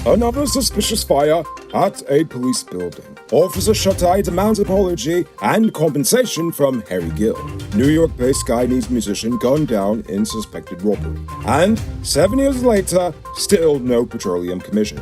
Another suspicious fire at a police building. Officer Shatai demands apology and compensation from Harry Gill. New York-based Guyanese musician gunned down in suspected robbery. And 7 years later, still no petroleum commission.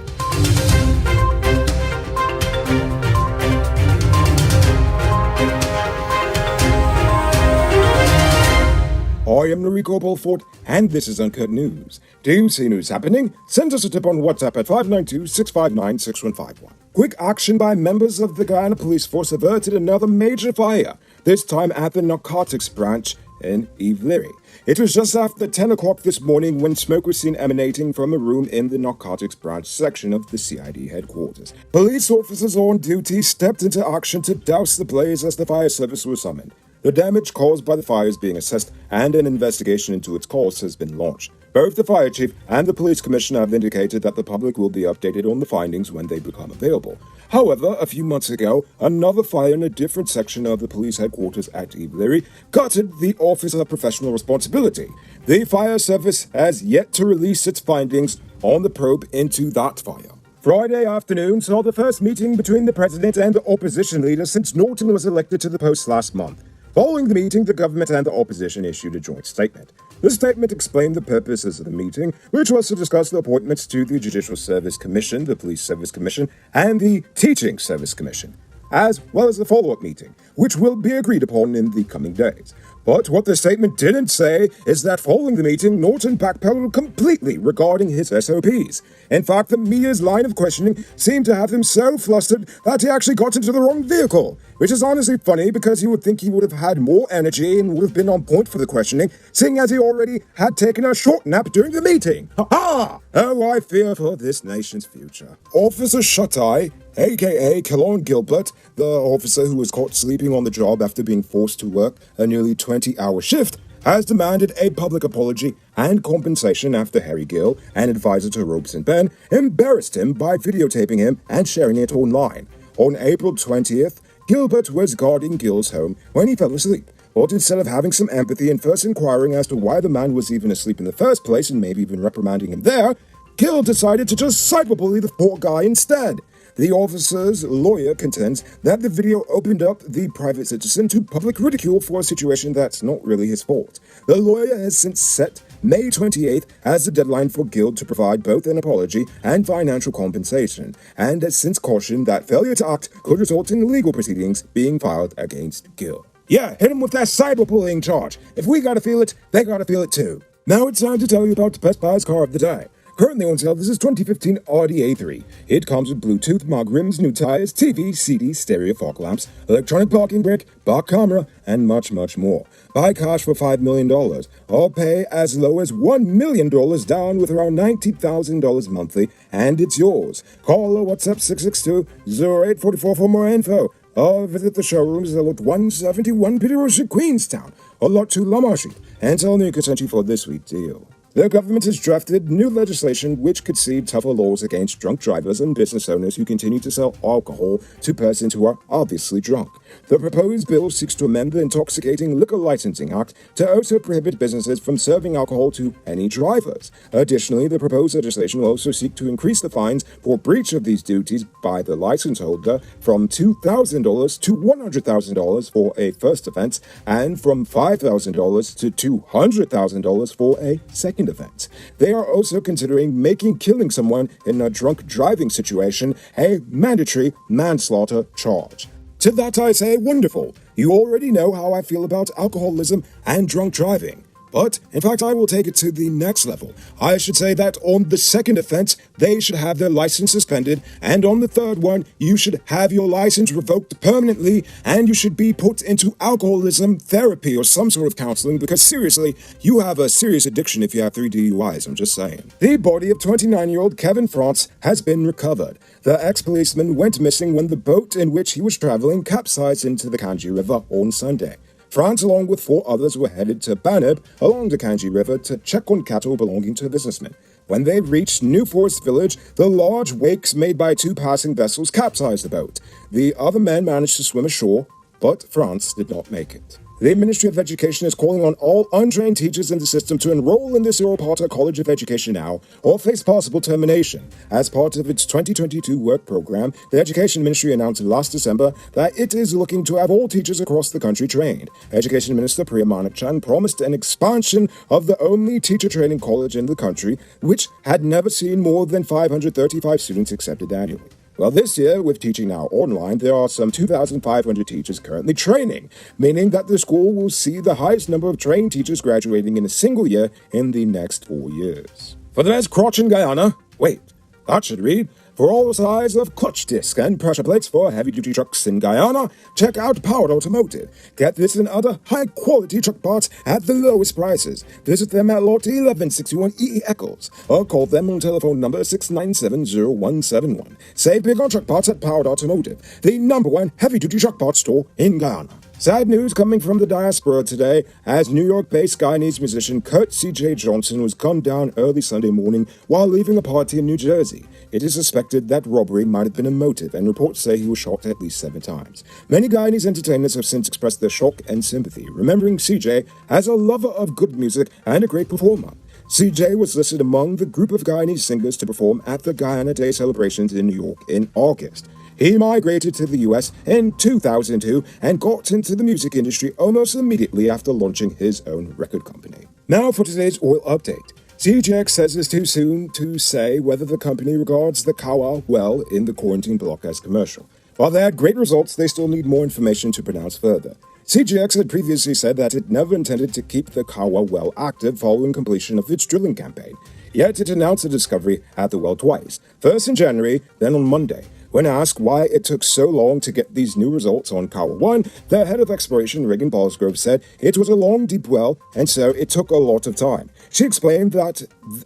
I am Noriko Bolford, and this is Uncut News. Do you see news happening? Send us a tip on WhatsApp at 592-659-6151. Quick action by members of the Guyana Police Force averted another major fire, this time at the narcotics branch in Ivleri. It was just after 10 o'clock this morning when smoke was seen emanating from a room in the narcotics branch section of the CID headquarters. Police officers on duty stepped into action to douse the blaze as the fire service was summoned. The damage caused by the fire is being assessed, and an investigation into its cause has been launched. Both the fire chief and the police commissioner have indicated that the public will be updated on the findings when they become available. However, a few months ago, another fire in a different section of the police headquarters at Ivleri gutted the Office of Professional Responsibility. The fire service has yet to release its findings on the probe into that fire. Friday afternoon saw the first meeting between the president and the opposition leader since Norton was elected to the post last month. Following the meeting, the government and the opposition issued a joint statement. The statement explained the purposes of the meeting, which was to discuss the appointments to the Judicial Service Commission, the Police Service Commission, and the Teaching Service Commission, as well as the follow-up meeting, which will be agreed upon in the coming days. But what the statement didn't say is that following the meeting, Norton backpedaled completely regarding his SOPs. In fact, the media's line of questioning seemed to have him so flustered that he actually got into the wrong vehicle, which is honestly funny because you would think he would have had more energy and would have been on point for the questioning, seeing as he already had taken a short nap during the meeting. Ha-ha! Oh, I fear for this nation's future. Officer Shatai, a.k.a. Kellon Gilbert, the officer who was caught sleeping on the job after being forced to work a nearly 20-hour shift, has demanded a public apology and compensation after Harry Gill, an advisor to Robeson Ben, embarrassed him by videotaping him and sharing it online. On April 20th, Gilbert was guarding Gill's home when he fell asleep. But instead of having some empathy and first inquiring as to why the man was even asleep in the first place and maybe even reprimanding him there, Gill decided to just cyberbully the poor guy instead. The officer's lawyer contends that the video opened up the private citizen to public ridicule for a situation that's not really his fault. The lawyer has since set May 28th as the deadline for Gill to provide both an apology and financial compensation, and has since cautioned that failure to act could result in legal proceedings being filed against Gill. Yeah, hit him with that cyberbullying charge. If we gotta feel it, they gotta feel it too. Now it's time to tell you about the Best Buy's car of the day. Currently on sale, this is 2015 Audi A3. It comes with Bluetooth, mag rims, new tires, TV, CD, stereo fog lamps, electronic parking brake, back camera, and much, much more. Buy cash for $5 million, or pay as low as $1 million down with around $90,000 monthly, and it's yours. Call or WhatsApp 662-0844 for more info, or visit the showrooms at Lot 171 Peter Road, Queenstown, or Lot 2 La Marche, and tell Nico sent you for this sweet deal. The government has drafted new legislation which could see tougher laws against drunk drivers and business owners who continue to sell alcohol to persons who are obviously drunk. The proposed bill seeks to amend the Intoxicating Liquor Licensing Act to also prohibit businesses from serving alcohol to any drivers. Additionally, the proposed legislation will also seek to increase the fines for breach of these duties by the license holder from $2,000 to $100,000 for a first offense and from $5,000 to $200,000 for a second offense. They are also considering making killing someone in a drunk driving situation a mandatory manslaughter charge. To that I say, wonderful. You already know how I feel about alcoholism and drunk driving. But, in fact, I will take it to the next level. I should say that on the second offense, they should have their license suspended, and on the third one, you should have your license revoked permanently, and you should be put into alcoholism therapy or some sort of counseling, because seriously, you have a serious addiction if you have 3 DUIs, I'm just saying. The body of 29-year-old Kevin France has been recovered. The ex-policeman went missing when the boat in which he was traveling capsized into the Kanji River on Sunday. France, along with 4 others, were headed to Banib along the Kanji River to check on cattle belonging to businessmen. When they reached New Forest Village, the large wakes made by 2 passing vessels capsized the boat. The other men managed to swim ashore, but France did not make it. The Ministry of Education is calling on all untrained teachers in the system to enroll in the Cyril Potter College of Education now or face possible termination. As part of its 2022 work program, the Education Ministry announced last December that it is looking to have all teachers across the country trained. Education Minister Priya Manichan promised an expansion of the only teacher training college in the country, which had never seen more than 535 students accepted annually. Well, this year, with teaching now online, there are some 2,500 teachers currently training, meaning that the school will see the highest number of trained teachers graduating in a single year in the next 4 years. For the best crotch in Guyana, wait, that should read, for all size of clutch disc and pressure plates for heavy-duty trucks in Guyana, check out Powered Automotive. Get this and other high-quality truck parts at the lowest prices. Visit them at Lot 1161 E. Eccles or call them on telephone number 697-0171. Save big on truck parts at Powered Automotive, the #1 heavy-duty truck parts store in Guyana. Sad news coming from the diaspora today, as New York-based Guyanese musician Kurt C.J. Johnson was gunned down early Sunday morning while leaving a party in New Jersey. It is suspected that robbery might have been a motive, and reports say he was shot at least 7 times. Many Guyanese entertainers have since expressed their shock and sympathy, remembering C.J. as a lover of good music and a great performer. C.J. was listed among the group of Guyanese singers to perform at the Guyana Day celebrations in New York in August. He migrated to the US in 2002 and got into the music industry almost immediately after launching his own record company. Now for today's oil update. CGX says it's too soon to say whether the company regards the Kawa well in the quarantine block as commercial. While they had great results, they still need more information to pronounce further. CGX had previously said that it never intended to keep the Kawa well active following completion of its drilling campaign. Yet it announced a discovery at the well twice, first in January, then on Monday. When asked why it took so long to get these new results on Kawa 1, the head of exploration, Regan Ballsgrove, said it was a long, deep well, and so it took a lot of time. She explained that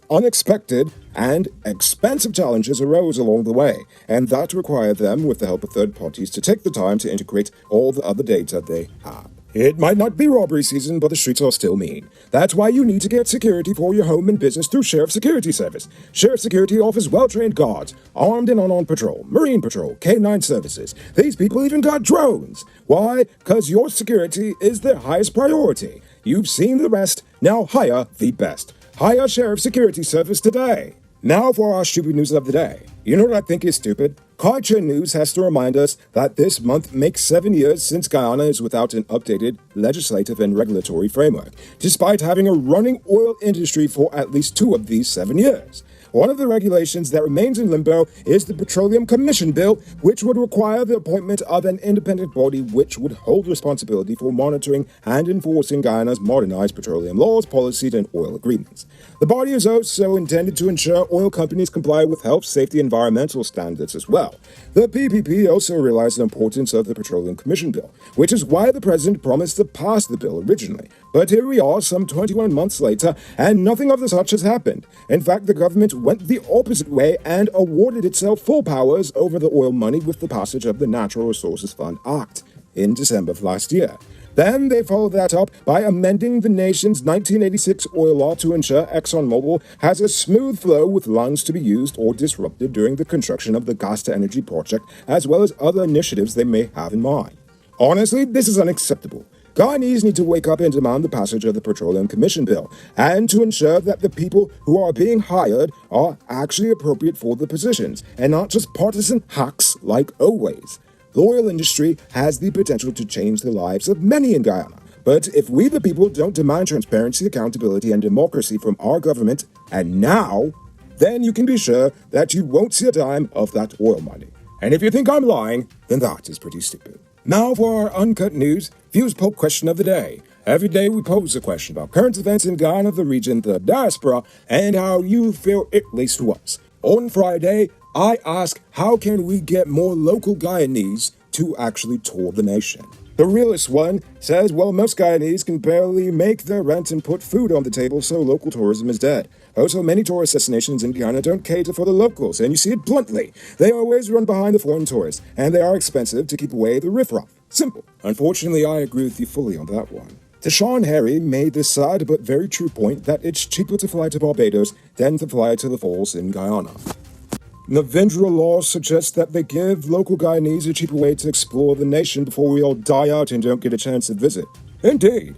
unexpected and expensive challenges arose along the way, and that required them, with the help of third parties, to take the time to integrate all the other data they had. It might not be robbery season, but the streets are still mean. That's why you need to get security for your home and business through Sheriff Security Service. Sheriff Security offers well-trained guards, armed and unarmed patrol, Marine Patrol, K-9 services. These people even got drones. Why? Because your security is their highest priority. You've seen the rest, now hire the best. Hire Sheriff Security Service today. Now for our stupid news of the day. You know what I think is stupid? Culture News has to remind us that this month makes 7 years since Guyana is without an updated legislative and regulatory framework, despite having a running oil industry for at least 2 of these 7 years. One of the regulations that remains in limbo is the Petroleum Commission Bill, which would require the appointment of an independent body which would hold responsibility for monitoring and enforcing Guyana's modernized petroleum laws, policies, and oil agreements. The body is also intended to ensure oil companies comply with health, safety, and environmental standards as well. The PPP also realized the importance of the Petroleum Commission Bill, which is why the president promised to pass the bill originally. But here we are, some 21 months later, and nothing of the such has happened. In fact, the government went the opposite way and awarded itself full powers over the oil money with the passage of the Natural Resources Fund Act in December of last year. Then they followed that up by amending the nation's 1986 oil law to ensure ExxonMobil has a smooth flow with lungs to be used or disrupted during the construction of the gas-to-energy project, as well as other initiatives they may have in mind. Honestly, this is unacceptable. Guyanese need to wake up and demand the passage of the Petroleum Commission Bill, and to ensure that the people who are being hired are actually appropriate for the positions, and not just partisan hacks like always. The oil industry has the potential to change the lives of many in Guyana, but if we the people don't demand transparency, accountability, and democracy from our government, and now, then you can be sure that you won't see a dime of that oil money. And if you think I'm lying, then that is pretty stupid. Now for our Uncut News Fuse Poke Question of the Day. Every day we pose a question about current events in Guyana, the region, the diaspora, and how you feel it relates to us. On Friday, I ask, how can we get more local Guyanese to actually tour the nation? The realest one says, well, most Guyanese can barely make their rent and put food on the table, so local tourism is dead. Also, many tourist destinations in Guyana don't cater for the locals, and you see it bluntly. They always run behind the foreign tourists, and they are expensive to keep away the riffraff. Simple. Unfortunately, I agree with you fully on that one. Deshaun Harry made this sad but very true point that it's cheaper to fly to Barbados than to fly to the falls in Guyana. Navindra laws suggest that they give local Guyanese a cheaper way to explore the nation before we all die out and don't get a chance to visit. Indeed.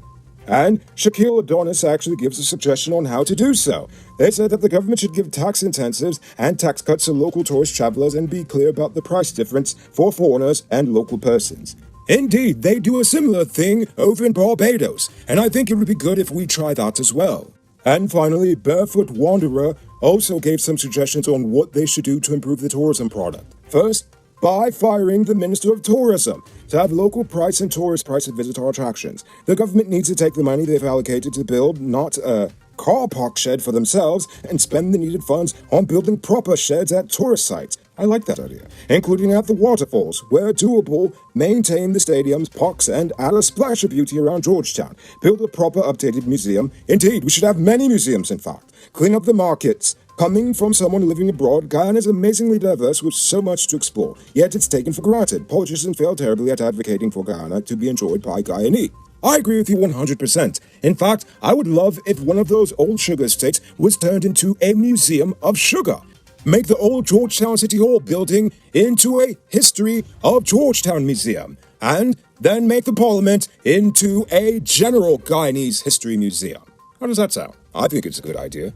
And Shaquille Adonis actually gives a suggestion on how to do so. They said that the government should give tax incentives and tax cuts to local tourist travelers and be clear about the price difference for foreigners and local persons. Indeed, they do a similar thing over in Barbados, and I think it would be good if we try that as well. And finally, Barefoot Wanderer also gave some suggestions on what they should do to improve the tourism product. First, by firing the Minister of Tourism to have local price and tourist price at visitor attractions. The government needs to take the money they've allocated to build not a car park shed for themselves and spend the needed funds on building proper sheds at tourist sites. I like that idea, including at the waterfalls, where doable, maintain the stadiums, parks, and add a splash of beauty around Georgetown. Build a proper updated museum. Indeed, we should have many museums, in fact. Clean up the markets. Coming from someone living abroad, Guyana is amazingly diverse with so much to explore, yet it's taken for granted. Politicians fail terribly at advocating for Guyana to be enjoyed by Guyanese. I agree with you 100%. In fact, I would love if one of those old sugar estates was turned into a museum of sugar. Make the old Georgetown City Hall building into a History of Georgetown Museum, and then make the Parliament into a general Guyanese history museum. How does that sound? I think it's a good idea.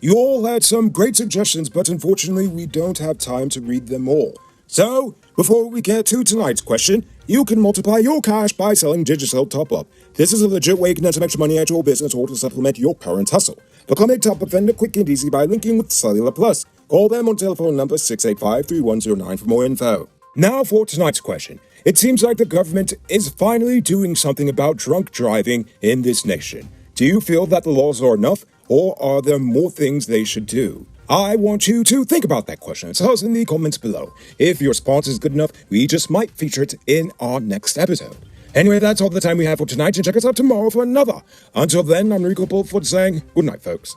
You all had some great suggestions, but unfortunately we don't have time to read them all. So, before we get to tonight's question, you can multiply your cash by selling Digicel Top Up. This is a legit way you can earn some extra money at your business or to supplement your current hustle. Become a top up vendor quick and easy by linking with Cellular Plus. Call them on telephone number 685-3109 for more info. Now for tonight's question. It seems like the government is finally doing something about drunk driving in this nation. Do you feel that the laws are enough, or are there more things they should do? I want you to think about that question. Tell us in the comments below. If your response is good enough, we just might feature it in our next episode. Anyway, that's all the time we have for tonight, and check us out tomorrow for another. Until then, I'm Rico Bulford saying good night, folks.